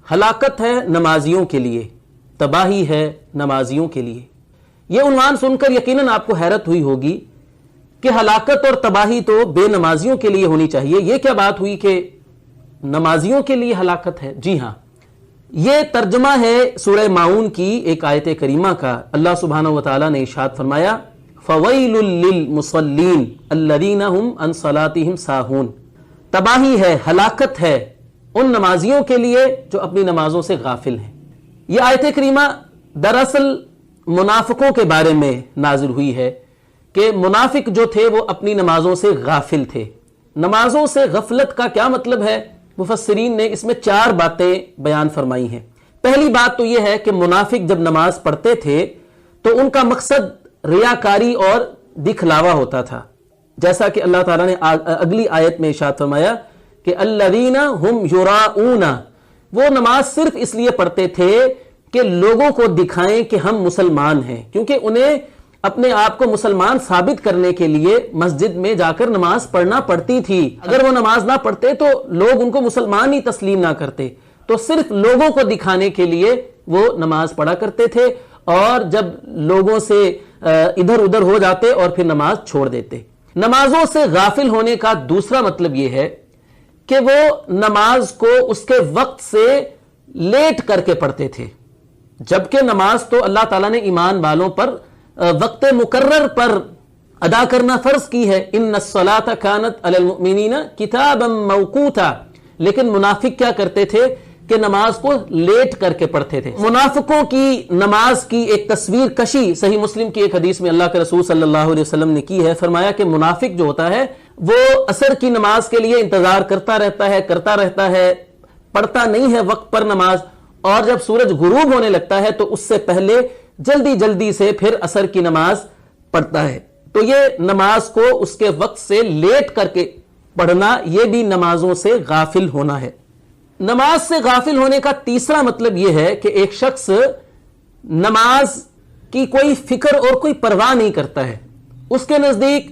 ہلاکت ہے نمازیوں کے لیے، تباہی ہے نمازیوں کے لیے۔ یہ عنوان سن کر یقیناً آپ کو حیرت ہوئی ہوگی کہ ہلاکت اور تباہی تو بے نمازیوں کے لیے ہونی چاہیے، یہ کیا بات ہوئی کہ نمازیوں کے لیے ہلاکت ہے؟ جی ہاں، یہ ترجمہ ہے سورہ ماؤن کی ایک آیت کریمہ کا۔ اللہ سبحانہ وتعالی نے ارشاد فرمایا فَوَيْلٌ لِّلْمُصَلِّينَ الَّذِينَ هُمْ عَنْ صَلَاتِهِمْ سَاهُونَ، تباہی ہے، ہلاکت ہے ان نمازیوں کے لیے جو اپنی نمازوں سے غافل ہیں۔ یہ آیت کریمہ دراصل منافقوں کے بارے میں نازل ہوئی ہے کہ منافق جو تھے وہ اپنی نمازوں سے غافل تھے۔ نمازوں سے غفلت کا کیا مطلب ہے؟ مفسرین نے اس میں 4 باتیں بیان فرمائی ہیں۔ پہلی بات تو یہ ہے کہ منافق جب نماز پڑھتے تھے تو ان کا مقصد ریاکاری اور دکھلاوا ہوتا تھا، جیسا کہ اللہ تعالیٰ نے اگلی آیت میں ارشاد فرمایا کہ الذین ہم یراؤون، وہ نماز صرف اس لیے پڑھتے تھے کہ لوگوں کو دکھائیں کہ ہم مسلمان ہیں، کیونکہ انہیں اپنے آپ کو مسلمان ثابت کرنے کے لیے مسجد میں جا کر نماز پڑھنا پڑتی تھی۔ اگر وہ نماز نہ پڑھتے تو لوگ ان کو مسلمان ہی تسلیم نہ کرتے، تو صرف لوگوں کو دکھانے کے لیے وہ نماز پڑھا کرتے تھے، اور جب لوگوں سے ادھر ادھر ہو جاتے اور پھر نماز چھوڑ دیتے۔ نمازوں سے غافل ہونے کا دوسرا مطلب یہ ہے کہ وہ نماز کو اس کے وقت سے لیٹ کر کے پڑھتے تھے، جبکہ نماز تو اللہ تعالیٰ نے ایمان والوں پر وقت مقرر پر ادا کرنا فرض کی ہے، ان الصلاۃ کانت علی المؤمنین کتابا موقوتا، لیکن منافق کیا کرتے تھے کہ نماز کو لیٹ کر کے پڑھتے تھے۔ منافقوں کی نماز کی ایک تصویر کشی صحیح مسلم کی ایک حدیث میں اللہ کے رسول صلی اللہ علیہ وسلم نے کی ہے۔ فرمایا کہ منافق جو ہوتا ہے وہ عصر کی نماز کے لیے انتظار کرتا رہتا ہے، پڑھتا نہیں ہے وقت پر نماز، اور جب سورج غروب ہونے لگتا ہے تو اس سے پہلے جلدی سے پھر عصر کی نماز پڑھتا ہے۔ تو یہ نماز کو اس کے وقت سے لیٹ کر کے پڑھنا، یہ بھی نمازوں سے غافل ہونا ہے۔ نماز سے غافل ہونے کا تیسرا مطلب یہ ہے کہ ایک شخص نماز کی کوئی فکر اور کوئی پرواہ نہیں کرتا ہے، اس کے نزدیک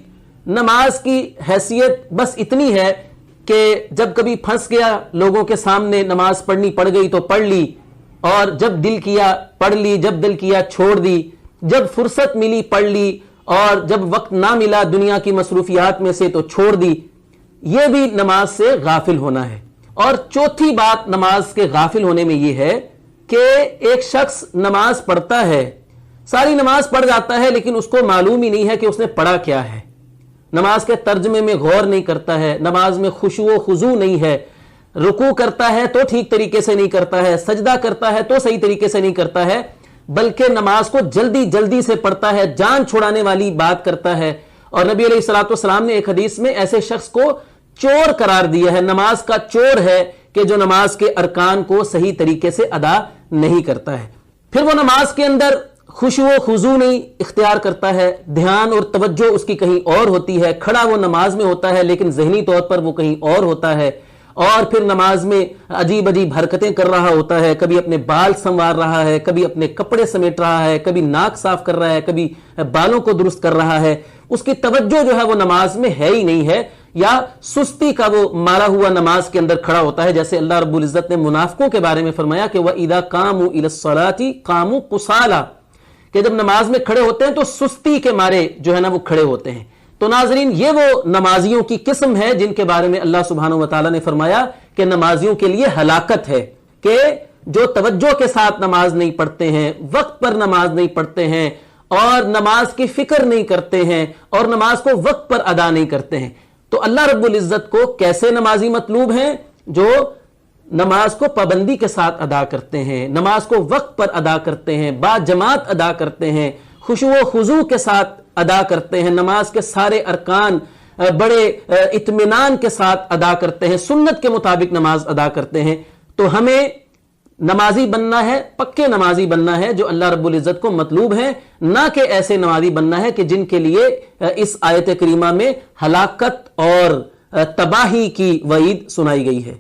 نماز کی حیثیت بس اتنی ہے کہ جب کبھی پھنس گیا لوگوں کے سامنے نماز پڑھنی پڑ گئی تو پڑھ لی، اور جب دل کیا پڑھ لی، جب دل کیا چھوڑ دی، جب فرصت ملی پڑھ لی، اور جب وقت نہ ملا دنیا کی مصروفیات میں سے تو چھوڑ دی۔ یہ بھی نماز سے غافل ہونا ہے۔ اور چوتھی بات نماز کے غافل ہونے میں یہ ہے کہ ایک شخص نماز پڑھتا ہے، ساری نماز پڑھ جاتا ہے، لیکن اس کو معلوم ہی نہیں ہے کہ اس نے پڑھا کیا ہے، نماز کے ترجمے میں غور نہیں کرتا ہے، نماز میں خشوع و خضوع نہیں ہے، رکوع کرتا ہے تو ٹھیک طریقے سے نہیں کرتا ہے، سجدہ کرتا ہے تو صحیح طریقے سے نہیں کرتا ہے، بلکہ نماز کو جلدی سے پڑھتا ہے، جان چھڑانے والی بات کرتا ہے۔ اور نبی علیہ الصلوۃ والسلام نے ایک حدیث میں ایسے شخص کو چور قرار دیا ہے، نماز کا چور ہے، کہ جو نماز کے ارکان کو صحیح طریقے سے ادا نہیں کرتا ہے۔ پھر وہ نماز کے اندر خشوع و خضوع نہیں اختیار کرتا ہے، دھیان اور توجہ اس کی کہیں اور ہوتی ہے، کھڑا وہ نماز میں ہوتا ہے لیکن ذہنی طور پر وہ کہیں اور ہوتا ہے، اور پھر نماز میں عجیب حرکتیں کر رہا ہوتا ہے، کبھی اپنے بال سنوار رہا ہے، کبھی اپنے کپڑے سمیٹ رہا ہے، کبھی ناک صاف کر رہا ہے، کبھی بالوں کو درست کر رہا ہے، اس کی توجہ جو ہے وہ نماز میں ہے ہی نہیں ہے، یا سستی کا وہ مارا ہوا نماز کے اندر کھڑا ہوتا ہے، جیسے اللہ رب العزت نے منافقوں کے بارے میں فرمایا کہ وَإِذَا قَامُوا إِلَى الصَّلَاةِ قَامُوا قُصَالَىٰ، کہ جب نماز میں کھڑے ہوتے ہیں تو سستی کے مارے جو ہے نا وہ کھڑے ہوتے ہیں۔ تو ناظرین، یہ وہ نمازیوں کی قسم ہے جن کے بارے میں اللہ سبحانہ وتعالی نے فرمایا کہ نمازیوں کے لیے ہلاکت ہے، کہ جو توجہ کے ساتھ نماز نہیں پڑھتے ہیں، وقت پر نماز نہیں پڑھتے ہیں، اور نماز کی فکر نہیں کرتے ہیں، اور نماز کو وقت پر ادا نہیں کرتے ہیں۔ تو اللہ رب العزت کو کیسے نمازی مطلوب ہیں؟ جو نماز کو پابندی کے ساتھ ادا کرتے ہیں، نماز کو وقت پر ادا کرتے ہیں، با جماعت ادا کرتے ہیں، خشوع و خضوع کے ساتھ ادا کرتے ہیں، نماز کے سارے ارکان بڑے اطمینان کے ساتھ ادا کرتے ہیں، سنت کے مطابق نماز ادا کرتے ہیں۔ تو ہمیں نمازی بننا ہے، پکے نمازی بننا ہے جو اللہ رب العزت کو مطلوب ہیں، نہ کہ ایسے نمازی بننا ہے کہ جن کے لیے اس آیت کریمہ میں ہلاکت اور تباہی کی وعید سنائی گئی ہے۔